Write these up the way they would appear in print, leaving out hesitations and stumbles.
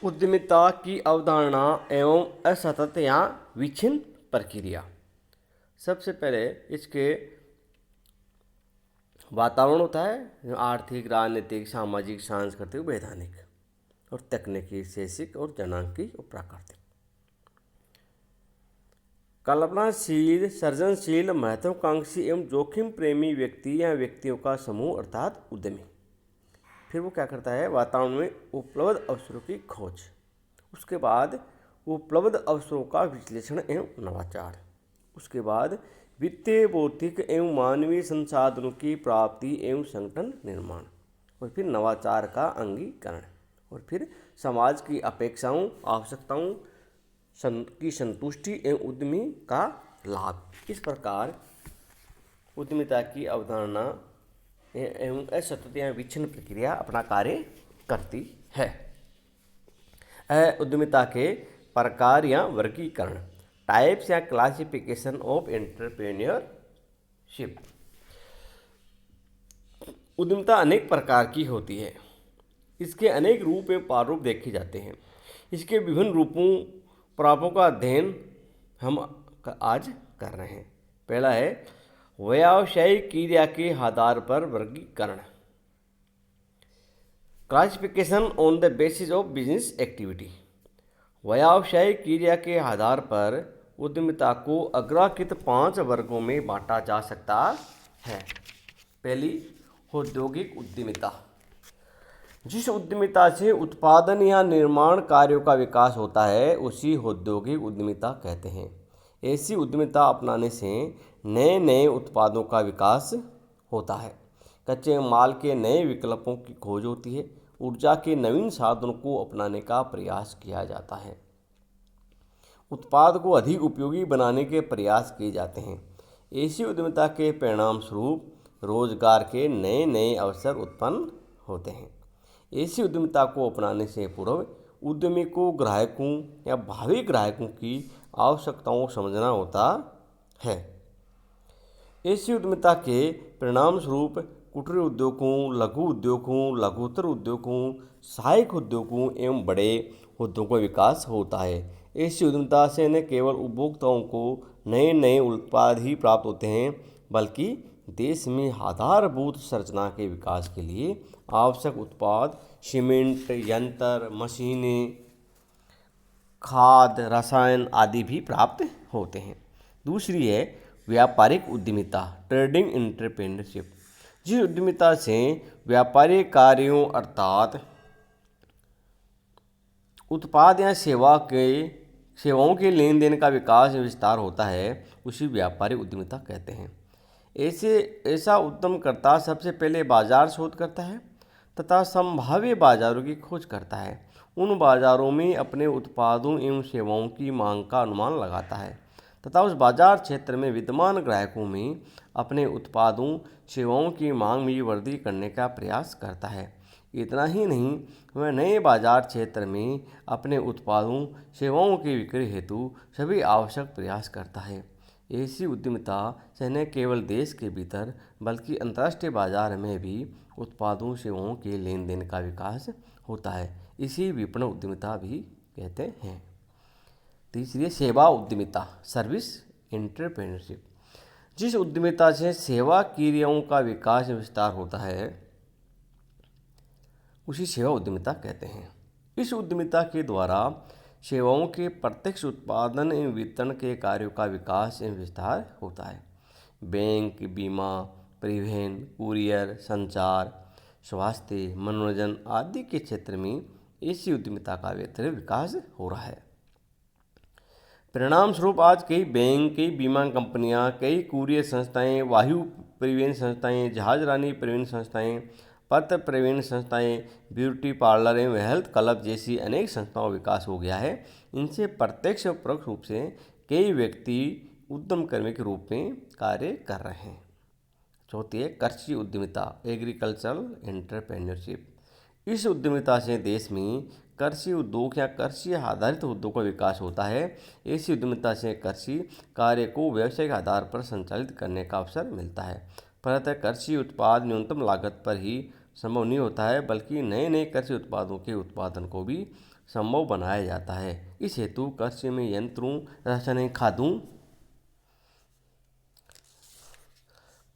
उद्यमिता की अवधारणा एवं असतत या विच्छिन्न प्रक्रिया। सबसे पहले इसके वातावरण होता है जो आर्थिक, राजनीतिक, सामाजिक, सांस्कृतिक, वैधानिक और तकनीकी, शैक्षिक और जनांकी और प्राकृतिक। कल्पनाशील, सृजनशील, महत्वाकांक्षी एवं जोखिम प्रेमी व्यक्ति या व्यक्तियों का समूह अर्थात उद्यमी। फिर वो क्या करता है, वातावरण में उपलब्ध अवसरों की खोज, उसके बाद उपलब्ध अवसरों का विश्लेषण एवं नवाचार, उसके बाद वित्तीय, भौतिक एवं मानवीय संसाधनों की प्राप्ति एवं संगठन निर्माण, और फिर नवाचार का अंगीकरण, और फिर समाज की अपेक्षाओं, आवश्यकताओं की संतुष्टि एवं उद्यमी का लाभ। इस प्रकार उद्यमिता की अवधारणा एवं असतत या विच्छिन्न प्रक्रिया अपना कार्य करती है। उद्यमिता के प्रकार या वर्गीकरण, टाइप्स या क्लासिफिकेशन ऑफ एंटरप्रेन्योरशिप। उद्यमिता अनेक प्रकार की होती है। इसके अनेक रूप एवं प्रारूप देखे जाते हैं। इसके विभिन्न रूपों प्रारूपों का अध्ययन हम आज कर रहे हैं। पहला है व्यावसायिक क्रिया के आधार पर वर्गीकरण, classification on the basis of business activity. व्यावसायिक क्रिया के आधार पर उद्यमिता को अग्रकृत 5 वर्गों में बांटा जा सकता है। पहली, औद्योगिक उद्यमिता। जिस उद्यमिता से उत्पादन या निर्माण कार्यों का विकास होता है उसी औद्योगिक उद्यमिता कहते हैं। ऐसी उद्यमिता अपनाने से नए नए उत्पादों का विकास होता है, कच्चे माल के नए विकल्पों की खोज होती है, ऊर्जा के नवीन साधनों को अपनाने का प्रयास किया जाता है, उत्पाद को अधिक उपयोगी बनाने के प्रयास किए जाते हैं। ऐसी उद्यमिता के परिणाम स्वरूप रोजगार के नए नए अवसर उत्पन्न होते हैं। ऐसी उद्यमिता को अपनाने से पूर्व उद्यमी को ग्राहकों या भावी ग्राहकों की आवश्यकताओं को समझना होता है। ऐसी उद्यमिता के परिणाम स्वरूप कुटीर उद्योगों, लघु उद्योगों, लघुतर उद्योगों, सहायक उद्योगों एवं बड़े उद्योगों का विकास होता है। ऐसी उद्यमिता से न केवल उपभोक्ताओं को नए नए उत्पाद ही प्राप्त होते हैं, बल्कि देश में आधारभूत संरचना के विकास के लिए आवश्यक उत्पाद, सीमेंट, यंत्र, मशीनें, खाद, रसायन आदि भी प्राप्त होते हैं। दूसरी है व्यापारिक उद्यमिता, ट्रेडिंग एंटरप्रेन्योरशिप। जिस उद्यमिता से व्यापारिक कार्यों अर्थात उत्पाद या सेवाओं के लेन देन का विकास या विस्तार होता है उसी व्यापारिक उद्यमिता कहते हैं। ऐसा उद्यमकर्ता सबसे पहले बाजार शोध करता है तथा संभाव्य बाजारों की खोज करता है। उन बाजारों में अपने उत्पादों एवं सेवाओं की मांग का अनुमान लगाता है तथा उस बाजार क्षेत्र में विद्यमान ग्राहकों में अपने उत्पादों सेवाओं की मांग में वृद्धि करने का प्रयास करता है। इतना ही नहीं, वह नए बाजार क्षेत्र में अपने उत्पादों सेवाओं की बिक्री हेतु सभी आवश्यक प्रयास करता है। ऐसी उद्यमिता से न केवल देश के भीतर बल्कि अंतर्राष्ट्रीय बाजार में भी उत्पादों सेवाओं के लेन देन का विकास होता है। इसी विपणन उद्यमिता भी कहते हैं। तीसरी है सेवा उद्यमिता, सर्विस एंटरप्रेन्योरशिप। जिस उद्यमिता से सेवा क्रियाओं का विकास विस्तार होता है उसी सेवा उद्यमिता कहते हैं। इस उद्यमिता के द्वारा सेवाओं के प्रत्यक्ष उत्पादन एवं वितरण के कार्यों का विकास एवं विस्तार होता है। बैंक, बीमा, परिवहन, कुरियर, संचार, स्वास्थ्य, मनोरंजन आदि के क्षेत्र में ऐसी उद्यमिता का बेहतर विकास हो रहा है। परिणाम स्वरूप आज कई बैंक, कई बीमा कंपनियां, कई कुरियर संस्थाएं, वायु परिवहन संस्थाएं, जहाजरानी परिवहन संस्थाएं, पत्र परिवहन संस्थाएं, ब्यूटी पार्लर एवं हेल्थ क्लब जैसी अनेक संस्थाओं का विकास हो गया है। इनसे प्रत्यक्ष और परोक्ष रूप से कई व्यक्ति उद्यम कर्मी के रूप में कार्य कर रहे हैं। चौथी है कृषि उद्यमिता, एग्रीकल्चरल एंटरप्रेन्योरशिप। इस उद्यमिता से देश में कृषि उद्योग या कृषि आधारित उद्योग का विकास होता है। ऐसी उद्यमिता से कृषि कार्य को व्यावसायिक आधार पर संचालित करने का अवसर मिलता है। फलतः कृषि उत्पाद न्यूनतम लागत पर ही संभव नहीं होता है, बल्कि नए नए कृषि उत्पादों के उत्पादन को भी संभव बनाया जाता है। इस हेतु कृषि में यंत्रों, रासायनिक खादों,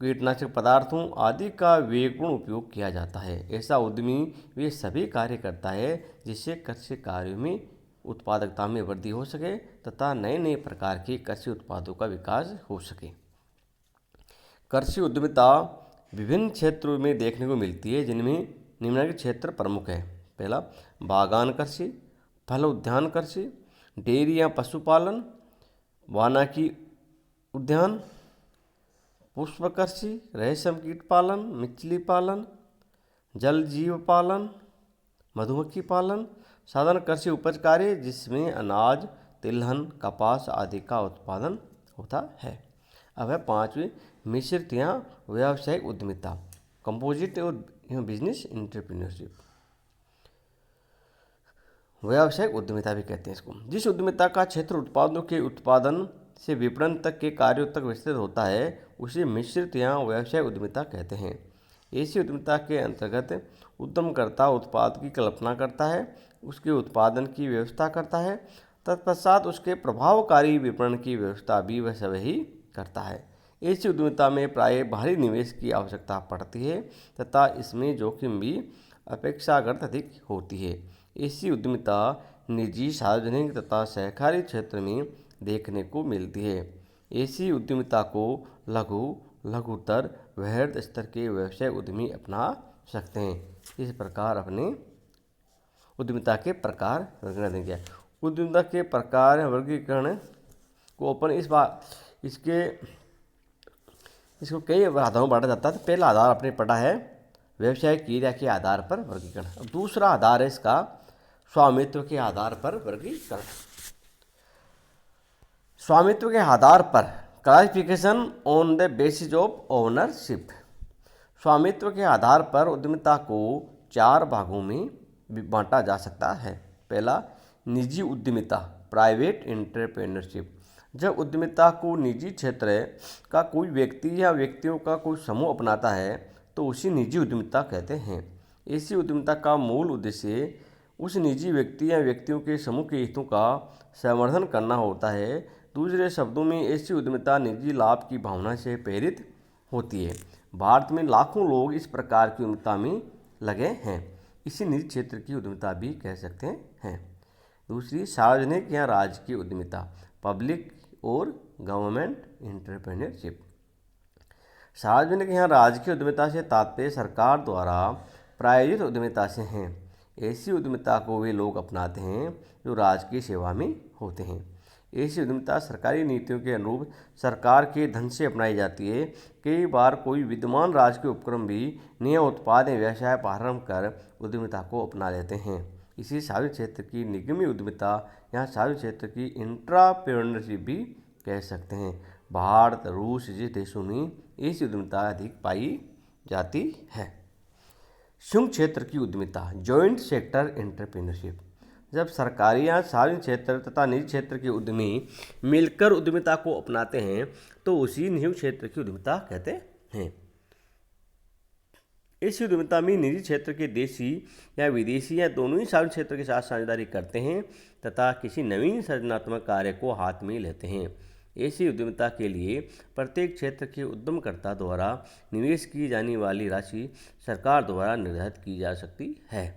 कीटनाशक पदार्थों आदि का विवेकपूर्ण उपयोग किया जाता है। ऐसा उद्यमी वे सभी कार्य करता है जिससे कृषि कार्यों में उत्पादकता में वृद्धि हो सके तथा नए नए प्रकार के कृषि उत्पादों का विकास हो सके। कृषि उद्यमिता विभिन्न क्षेत्रों में देखने को मिलती है, जिनमें निम्नलिखित क्षेत्र प्रमुख है। पहला, बागान कृषि, फल उद्यान कृषि, डेयरी या पशुपालन, वानिकी उद्यान, पुष्प कृषि, रेशम कीट पालन, मछली पालन, जल जीव पालन, मधुमक्खी पालन, साधारण कृषि उपज कार्य जिसमें अनाज, तिलहन, कपास आदि का उत्पादन होता है। अब है पांचवी, मिश्रित या व्यावसायिक उद्यमिता, कंपोजिट और बिजनेस एंटरप्रेन्योरशिप। व्यावसायिक उद्यमिता भी कहते हैं इसको। जिस उद्यमिता का क्षेत्र उत्पादों के उत्पादन से विपणन तक के कार्यों तक विस्तृत होता है उसे मिश्रित या व्यावसायिक उद्यमिता कहते हैं। ऐसी उद्यमिता के अंतर्गत उद्यमकर्ता उत्पाद की कल्पना करता है, उसके उत्पादन की व्यवस्था करता है, तत्पश्चात उसके प्रभावकारी विपणन की व्यवस्था भी वह सब ही करता है। ऐसी उद्यमिता में प्राय भारी निवेश की आवश्यकता पड़ती है तथा इसमें जोखिम भी अपेक्षाकृत अधिक होती है। ऐसी उद्यमिता निजी, सार्वजनिक तथा सहकारी क्षेत्र में देखने को मिलती है। ऐसी उद्यमिता को लघु, लघुतर, वृहद स्तर के व्यवसाय उद्यमी अपना सकते हैं। इस प्रकार अपने उद्यमिता के प्रकार वर्गीकरण किया। उद्यमिता के प्रकार वर्गीकरण को अपन इसको कई आधारों में बांटा जाता है। तो पहला आधार आपने पढ़ा है व्यवसाय क्रिया के आधार पर वर्गीकरण। अब दूसरा आधार है इसका स्वामित्व के आधार पर वर्गीकरण। स्वामित्व के आधार पर classification on the basis of ownership. स्वामित्व के आधार पर उद्यमिता को 4 भागों में बांटा जा सकता है। पहला, निजी उद्यमिता, प्राइवेट एंटरप्रेन्योरशिप। जब उद्यमिता को निजी क्षेत्र का कोई व्यक्ति या व्यक्तियों का कोई समूह अपनाता है तो उसी निजी उद्यमिता कहते हैं। ऐसी उद्यमिता का मूल उद्देश्य उस निजी व्यक्ति या व्यक्तियों के समूह के हितों का संवर्धन करना होता है। दूसरे शब्दों में ऐसी उद्यमिता निजी लाभ की भावना से प्रेरित होती है। भारत में लाखों लोग इस प्रकार की उद्यमिता में लगे हैं। इसी निजी क्षेत्र की उद्यमिता भी कह सकते हैं। दूसरी, सार्वजनिक या राजकीय उद्यमिता, पब्लिक और गवर्नमेंट एंटरप्रेन्योरशिप। सार्वजनिक या राजकीय उद्यमिता से तात्पर्य सरकार द्वारा प्रायोजित उद्यमिता से हैं। ऐसी उद्यमिता को वे लोग अपनाते हैं जो राजकीय सेवा में होते हैं। ऐसी उद्यमिता सरकारी नीतियों के अनुरूप सरकार के धन से अपनाई जाती है। कई बार कोई विद्यमान राजकीय उपक्रम भी नया उत्पाद या व्यवसाय प्रारंभ कर उद्यमिता को अपना लेते हैं। इसी सार्वजनिक क्षेत्र की निगमीय उद्यमिता या सार्वजनिक क्षेत्र की इंट्राप्रेन्योरशिप भी कह सकते हैं। भारत, रूस जैसे देशों में ऐसी उद्यमिता अधिक पाई जाती है। संयुक्त क्षेत्र की उद्यमिता, जॉइंट सेक्टर एंटरप्रेन्योरशिप। जब सरकारी या सार्वजनिक क्षेत्र तथा निजी क्षेत्र के उद्यमी मिलकर उद्यमिता को अपनाते हैं तो उसी संयुक्त क्षेत्र की उद्यमिता कहते हैं। इस उद्यमिता में निजी क्षेत्र के देशी या विदेशी या दोनों ही सार्वजनिक क्षेत्र के साथ साझेदारी करते हैं तथा किसी नवीन सृजनात्मक कार्य को हाथ में लेते हैं। ऐसी उद्यमिता के लिए प्रत्येक क्षेत्र के उद्यमकर्ता द्वारा निवेश की जाने वाली राशि सरकार द्वारा निर्धारित की जा सकती है।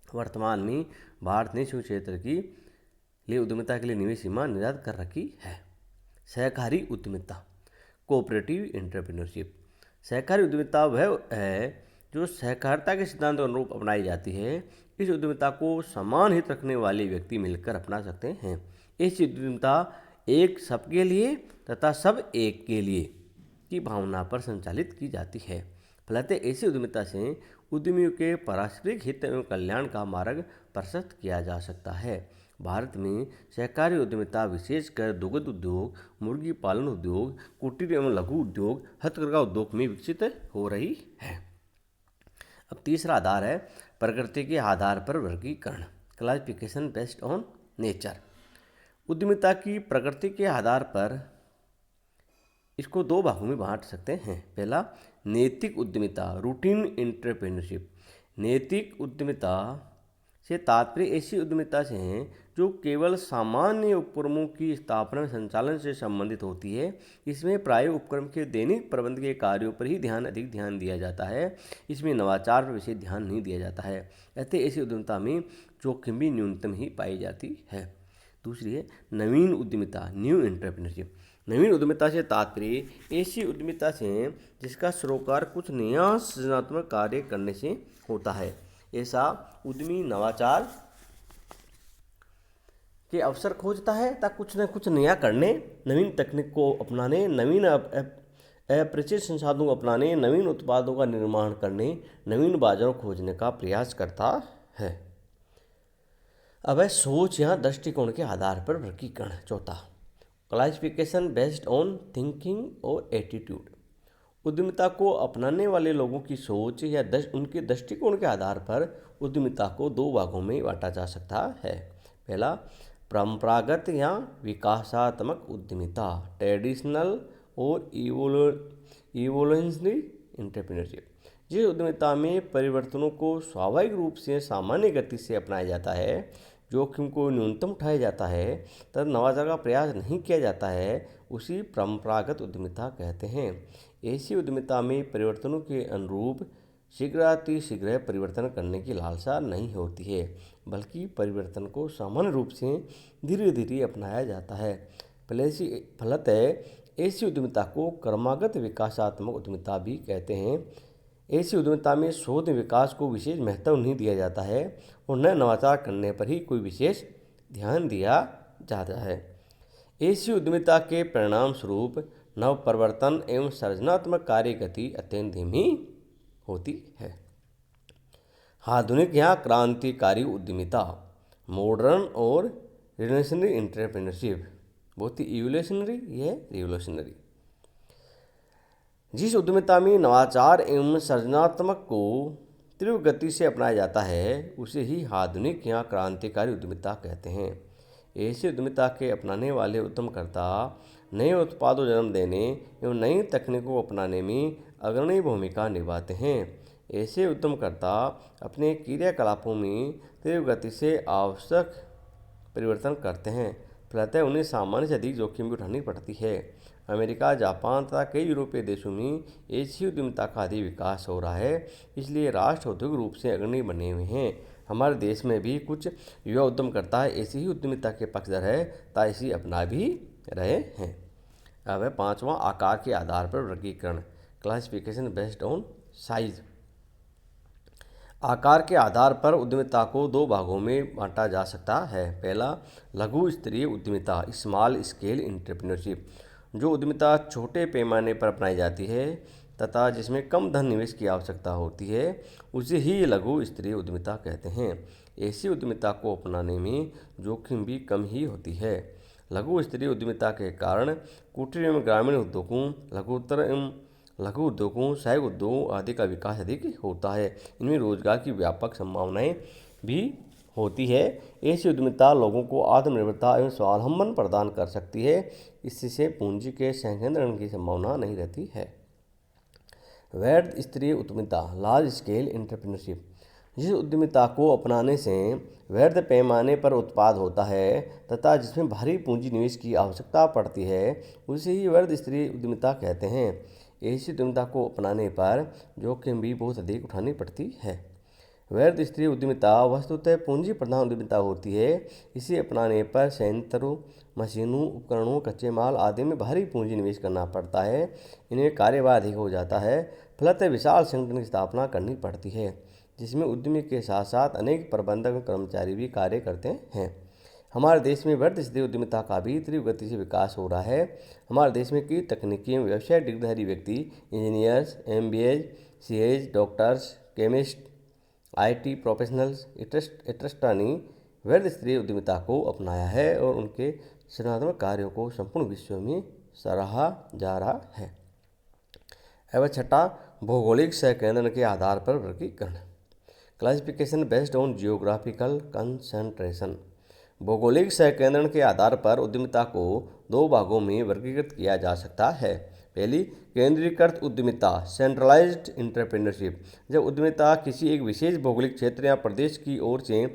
वर्तमान में भारत ने संयुक्त क्षेत्र की लिए उद्यमिता के लिए निवेश सीमा निर्धारित कर रखी है। सहकारी उद्यमिता, कोऑपरेटिव एंटरप्रेन्योरशिप। सहकारी उद्यमिता वह है जो सहकारिता के सिद्धांत के अनुरूप अपनाई जाती है। इस उद्यमिता को समान हित रखने वाले व्यक्ति मिलकर अपना सकते हैं। इस उद्यमिता एक सबके लिए तथा सब एक के लिए की भावना पर संचालित की जाती है। फलतः ऐसी उद्यमिता से उद्यमियों के पारस्परिक हित एवं कल्याण का मार्ग प्रशस्त किया जा सकता है। भारत में सहकारी उद्यमिता विशेषकर दुग्ध उद्योग, मुर्गी पालन उद्योग, कुटीर एवं लघु उद्योग, हथकरघा उद्योग में विकसित हो रही है। अब तीसरा आधार है प्रकृति के आधार पर वर्गीकरण, क्लासिफिकेशन बेस्ड ऑन नेचर। उद्यमिता की प्रकृति के आधार पर इसको 2 भागों में बांट सकते हैं। पहला, नैतिक उद्यमिता, रूटीन एंटरप्रेन्योरशिप। नैतिक उद्यमिता से तात्पर्य ऐसी उद्यमिता से है जो केवल सामान्य उपक्रमों की स्थापना और संचालन से संबंधित होती है। इसमें प्राय उपक्रम के दैनिक प्रबंध के कार्यों पर ही अधिक ध्यान दिया जाता है। इसमें नवाचार पर विशेष ध्यान नहीं दिया जाता है। अतः ऐसी उद्यमिता में जोखिम भी न्यूनतम ही पाई जाती है। दूसरी है नवीन उद्यमिता, न्यू एंटरप्रेन्योरशिप। नवीन उद्यमिता से तात्पर्य ऐसी उद्यमिता से जिसका सरोकार कुछ नया सृजनात्मक कार्य करने से होता है। ऐसा उद्यमी नवाचार के अवसर खोजता है ताकि कुछ न कुछ नया करने, नवीन तकनीक को अपनाने, नवीन अपरिचित संसाधनों को अपनाने, नवीन उत्पादों का निर्माण करने, नवीन बाजारों खोजने का प्रयास करता है। अब है सोच या दृष्टिकोण के आधार पर वर्गीकरण। चौथा, क्लासिफिकेशन बेस्ड ऑन थिंकिंग और एटीट्यूड। उद्यमिता को अपनाने वाले लोगों की सोच या उनके दृष्टिकोण के आधार पर उद्यमिता को दो भागों में बांटा जा सकता है। पहला, परंपरागत या विकासात्मक उद्यमिता, ट्रेडिशनल और इवोल्यूशनरी एंटरप्रेन्योरशिप। जिस उद्यमिता में परिवर्तनों को स्वाभाविक रूप से सामान्य गति से अपनाया जाता है, जोखिम को न्यूनतम उठाया जाता है तथा नवाचार का प्रयास नहीं किया जाता है, उसी परंपरागत उद्यमिता कहते हैं। ऐसी उद्यमिता में परिवर्तनों के अनुरूप शीघ्र परिवर्तन करने की लालसा नहीं होती है, बल्कि परिवर्तन को सामान्य रूप से धीरे धीरे अपनाया जाता है। फलतः ऐसी उद्यमिता को क्रमागत विकासात्मक उद्यमिता भी कहते हैं। ऐसी उद्यमिता में शोध विकास को विशेष महत्व नहीं दिया जाता है और न नवाचार करने पर ही कोई विशेष ध्यान दिया जाता है। ऐसी उद्यमिता के परिणाम स्वरूप नव परिवर्तन एवं सृजनात्मक कार्य गति अत्यंत धीमी होती है। आधुनिक या क्रांतिकारी उद्यमिता, मॉडर्न और रिवोल्यूशनरी एंटरप्रेन्योरशिप। बहुत ही इवोल्यूशनरी, यह रिवोल्यूशनरी। जिस उद्यमिता में नवाचार एवं सृजनात्मक को तीव्र गति से अपनाया जाता है, उसे ही आधुनिक या क्रांतिकारी उद्यमिता कहते हैं। ऐसी उद्यमिता के अपनाने वाले उद्यमकर्ता नए उत्पादों जन्म देने एवं नई तकनीकों को अपनाने में अग्रणी भूमिका निभाते हैं। ऐसे उद्यमकर्ता अपने क्रियाकलापों में तीव्र गति से आवश्यक परिवर्तन करते हैं, फलतः उन्हें सामान्य से अधिक जोखिम भी उठानी पड़ती है। अमेरिका, जापान तथा कई यूरोपीय देशों में ऐसी उद्यमिता का अधिक विकास हो रहा है, इसलिए राष्ट्र औद्योगिक रूप से अग्रणी बने हुए हैं। हमारे देश में भी कुछ युवा उद्यमकर्ता ऐसी ही उद्यमिता के पक्षधर है तथा इसी अपना भी रहे हैं। अब है पांचवा, आकार के आधार पर वर्गीकरण, क्लासिफिकेशन बेस्ड ऑन साइज। आकार के आधार पर उद्यमिता को दो भागों में बांटा जा सकता है। पहला, लघु स्तरीय उद्यमिता, स्मॉल स्केल एंटरप्रेन्योरशिप। जो उद्यमिता छोटे पैमाने पर अपनाई जाती है तथा जिसमें कम धन निवेश की आवश्यकता होती है, उसे ही लघु स्तरीय उद्यमिता कहते हैं। ऐसी उद्यमिता को अपनाने में जोखिम भी कम ही होती है। लघु स्तरीय उद्यमिता के कारण कुटीर एवं ग्रामीण उद्योगों, लघु उद्योगों, सहायक उद्योगों आदि का विकास अधिक होता है। इनमें रोजगार की व्यापक संभावनाएं भी होती है। ऐसी उद्यमिता लोगों को आत्मनिर्भरता एवं स्वावलंबन प्रदान कर सकती है। इससे पूंजी के संकेंद्रण की संभावना नहीं रहती है। वृहद स्तरीय उद्यमिता, लार्ज स्केल एंटरप्रेन्योरशिप। जिस उद्यमिता को अपनाने से वृहद पैमाने पर उत्पाद होता है तथा जिसमें भारी पूंजी निवेश की आवश्यकता पड़ती है, उसे ही वृहद स्तरीय उद्यमिता कहते हैं। ऐसी उद्यमिता को अपनाने पर जोखिम भी बहुत अधिक उठानी पड़ती है। वृहद स्तरीय उद्यमिता वस्तुतः पूंजी प्रधान उद्यमिता होती है। इसे अपनाने पर संयंत्रों, मशीनों, उपकरणों, कच्चे माल आदि में भारी पूंजी निवेश करना पड़ता है। इनमें कार्यभार अधिक हो जाता है, फलतः विशाल संगठन की स्थापना करनी पड़ती है, जिसमें उद्यमी के साथ साथ अनेक प्रबंधक और कर्मचारी भी कार्य करते हैं। हमारे देश में वृहद स्तरीय उद्यमिता का भी तीव्र गति से विकास हो रहा है। हमारे देश में कई तकनीकी एवं व्यवसाय डिग्रीधारी व्यक्ति, engineers, MBA, CAs, doctors, chemist, IT professionals, एट्रस्टा ने वृहद स्तरीय उद्यमिता को अपनाया है और उनके सृजनात्मक कार्यों को संपूर्ण विश्व में सराहा जा रहा है। अब छठा, भौगोलिक संकेंद्रण के आधार पर वर्गीकरण, classification based on geographical concentration. भौगोलिक संकेंद्रण के आधार पर उद्यमिता को दो भागों में वर्गीकृत किया जा सकता है। पहली, केंद्रीकृत उद्यमिता, सेंट्रलाइज्ड एंटरप्रेन्योरशिप। जब उद्यमिता किसी एक विशेष भौगोलिक क्षेत्र या प्रदेश की ओर से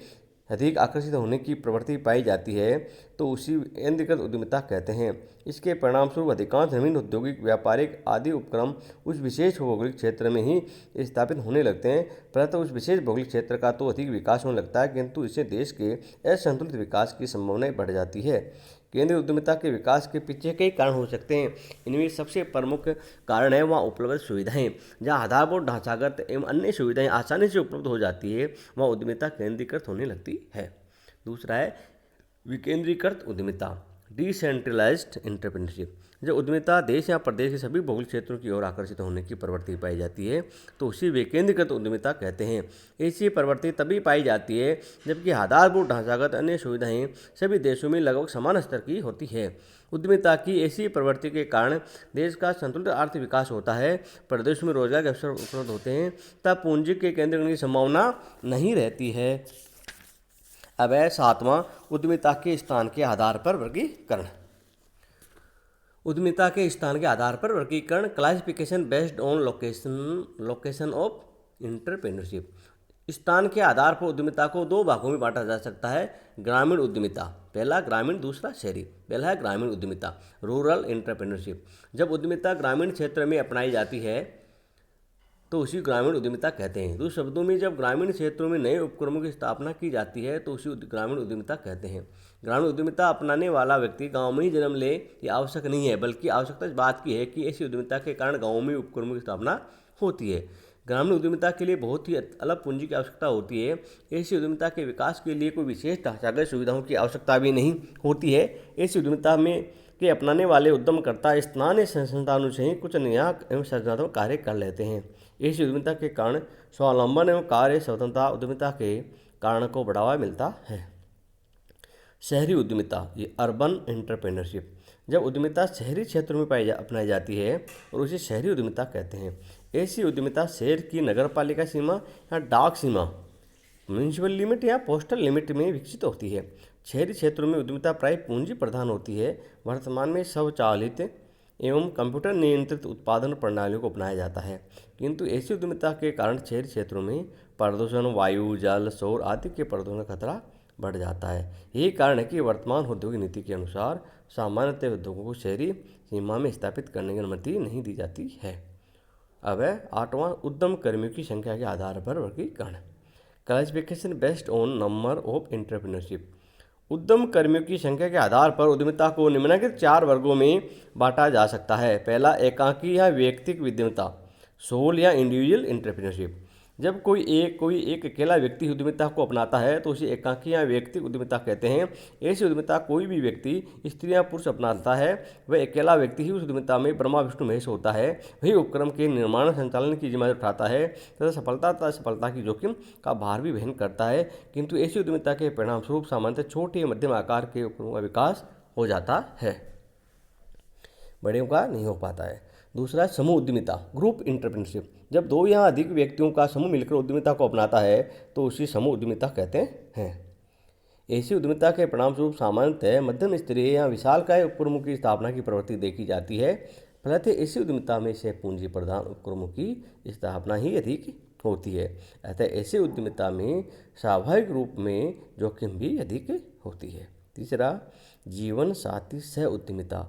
अधिक आकर्षित होने की प्रवृत्ति पाई जाती है तो उसी केंद्रीकृत उद्यमिता कहते हैं। इसके परिणामस्वरूप अधिकांश नवीन औद्योगिक, व्यापारिक आदि उपक्रम उस विशेष भौगोलिक क्षेत्र में ही स्थापित होने लगते हैं। परंतु उस विशेष भौगोलिक क्षेत्र का तो अधिक विकास होने लगता है, किंतु इससे देश के असंतुलित विकास की संभावनाएं बढ़ जाती है। केंद्रीय उद्यमिता के विकास के पीछे कई कारण हो सकते हैं। इनमें सबसे प्रमुख कारण है वहाँ उपलब्ध सुविधाएं। जहाँ आधारभूत ढांचागत एवं अन्य सुविधाएं आसानी से उपलब्ध हो जाती है, वहाँ उद्यमिता केंद्रीकृत होने लगती है। दूसरा है विकेंद्रीकृत उद्यमिता, डिसेंट्रलाइज्ड एंटरप्रेन्योरशिप। जब उद्यमिता देश या प्रदेश के सभी भौगोलिक क्षेत्रों की ओर आकर्षित होने की प्रवृत्ति पाई जाती है तो उसी विकेंद्रीकृत उद्यमिता कहते हैं। ऐसी प्रवृत्ति तभी पाई जाती है जबकि आधारभूत ढांचागत अन्य सुविधाएं सभी देशों में लगभग समान स्तर की होती है। उद्यमिता की ऐसी प्रवृत्ति के कारण देश का संतुलित आर्थिक विकास होता है, प्रदेश में रोजगार के अवसर उपलब्ध होते हैं, तब पूंजी के केंद्रीकरण की संभावना नहीं रहती है। अब है सातवां, उद्यमिता के स्थान के आधार पर वर्गीकरण। उद्यमिता के स्थान के आधार पर वर्गीकरण, classification based on location of entrepreneurship. स्थान के आधार पर उद्यमिता को दो भागों में बांटा जा सकता है। ग्रामीण उद्यमिता, पहला ग्रामीण, दूसरा शहरी। पहला है ग्रामीण उद्यमिता, रूरल एंटरप्रेन्योरशिप। जब उद्यमिता ग्रामीण क्षेत्र में अपनाई जाती है तो उसी ग्रामीण उद्यमिता कहते हैं। दूसरे शब्दों में जब ग्रामीण क्षेत्रों में नए उपक्रमों की स्थापना की जाती है तो उसी ग्रामीण उद्यमिता कहते हैं। ग्रामीण उद्यमिता अपनाने वाला व्यक्ति गांव में ही जन्म ले ये आवश्यक नहीं है, बल्कि आवश्यकता इस बात की है कि ऐसी उद्यमिता के कारण गाँव में उपक्रमों की स्थापना होती है। ग्रामीण उद्यमिता के लिए बहुत ही अलग पूंजी की आवश्यकता होती है। ऐसी उद्यमिता के विकास के लिए कोई विशेष ढांचागत सुविधाओं की आवश्यकता भी नहीं होती है। ऐसी उद्यमिता में के अपनाने वाले उद्यमकर्ता स्थानीय संसाधनों से ही कुछ निर्यात एवं सृजनात्मक कार्य कर लेते हैं। ऐसी उद्यमिता के कारण स्वावलंबन एवं कार्य स्वतंत्रता उद्यमिता के कारण को बढ़ावा मिलता है। शहरी उद्यमिता, ये अर्बन एंटरप्रेन्योरशिप। जब उद्यमिता शहरी क्षेत्रों में अपनाई जाती है और उसे शहरी उद्यमिता कहते हैं। ऐसी उद्यमिता शहर की नगरपालिका सीमा या डाक सीमा, म्यूनिसिपल लिमिट या पोस्टल लिमिट में विकसित होती है। शहरी क्षेत्रों में उद्यमिता प्राय पूंजी प्रधान होती है। वर्तमान में स्वचालित एवं कंप्यूटर नियंत्रित उत्पादन प्रणालियों को अपनाया जाता है, किंतु ऐसी उद्यमिता के कारण शहरी क्षेत्रों में प्रदूषण, वायु, जल, शोर आदि के प्रदूषण का खतरा बढ़ जाता है। यही कारण है कि वर्तमान औद्योगिक नीति के अनुसार सामान्यतः उद्योगों को शहरी सीमा में स्थापित करने की अनुमति नहीं दी जाती है। अब है आठवां, उद्यम कर्मियों की संख्या के आधार पर वर्गीकरण, classification based on number of entrepreneurship. उद्यम कर्मियों की संख्या के आधार पर उद्यमिता को निम्नलिखित 4 वर्गों में बांटा जा सकता है। पहला, एकाकी या व्यक्तिगत उद्यमिता, सोल या इंडिविजुअल एंटरप्रेन्योरशिप। जब कोई एक अकेला व्यक्ति उद्यमिता को अपनाता है तो उसे एकाकी या व्यक्तिगत उद्यमिता कहते हैं। ऐसी उद्यमिता कोई भी व्यक्ति, स्त्री या पुरुष अपनाता है, वह अकेला व्यक्ति ही उस उद्यमिता में ब्रह्मा विष्णु महेश होता है। वही उपक्रम के निर्माण संचालन की जिम्मेदारी उठाता है तथा सफलता की जोखिम का भार भी वहन करता है। किंतु ऐसी उद्यमिता के परिणामस्वरूप सामान्यतः छोटे या मध्यम आकार के उपक्रमों का विकास हो जाता है, बड़े का नहीं हो पाता है। दूसरा, समूह उद्यमिता, ग्रुप एंटरप्रेन्योरशिप। जब 2 या अधिक व्यक्तियों का समूह मिलकर उद्यमिता को अपनाता है तो उसी समूह उद्यमिता कहते हैं। ऐसी उद्यमिता के परिणामस्वरूप सामान्यतः मध्यम स्तरीय या विशालकाय उपक्रमों की स्थापना की प्रवृत्ति देखी जाती है। फलतः ऐसी उद्यमिता में से पूंजी प्रधान उपक्रमों की स्थापना ही अधिक होती है। अतः ऐसे उद्यमिता में स्वाभाविक रूप में जोखिम भी अधिक होती है। तीसरा, जीवन साथी सह उद्यमिता,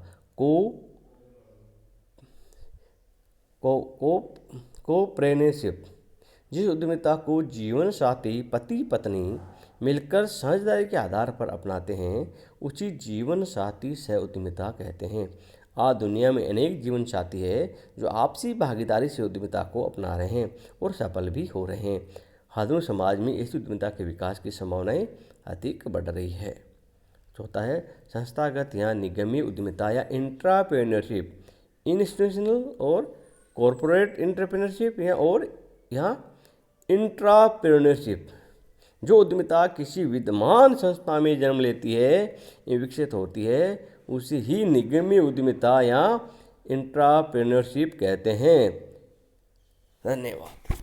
कोप्रेनरशिप। जिस उद्यमिता को जीवन साथी पति पत्नी मिलकर साझेदारी के आधार पर अपनाते हैं उसी जीवन साथी सह उद्यमिता कहते हैं। आज दुनिया में अनेक जीवन साथी है जो आपसी भागीदारी से उद्यमिता को अपना रहे हैं और सफल भी हो रहे हैं। आधुनिक समाज में ऐसी उद्यमिता के विकास की संभावनाएं अधिक बढ़ रही है। चौथा है संस्थागत या निगमीय उद्यमिता या इंट्राप्रेन्योरशिप, इंस्टीट्यूशनल और कॉरपोरेट एंटरप्रेन्योरशिप या इंट्राप्रेन्योरशिप। जो उद्यमिता किसी विद्यमान संस्था में जन्म लेती है या विकसित होती है उसे ही निगमीय उद्यमिता या इंट्राप्रेन्योरशिप कहते हैं। धन्यवाद।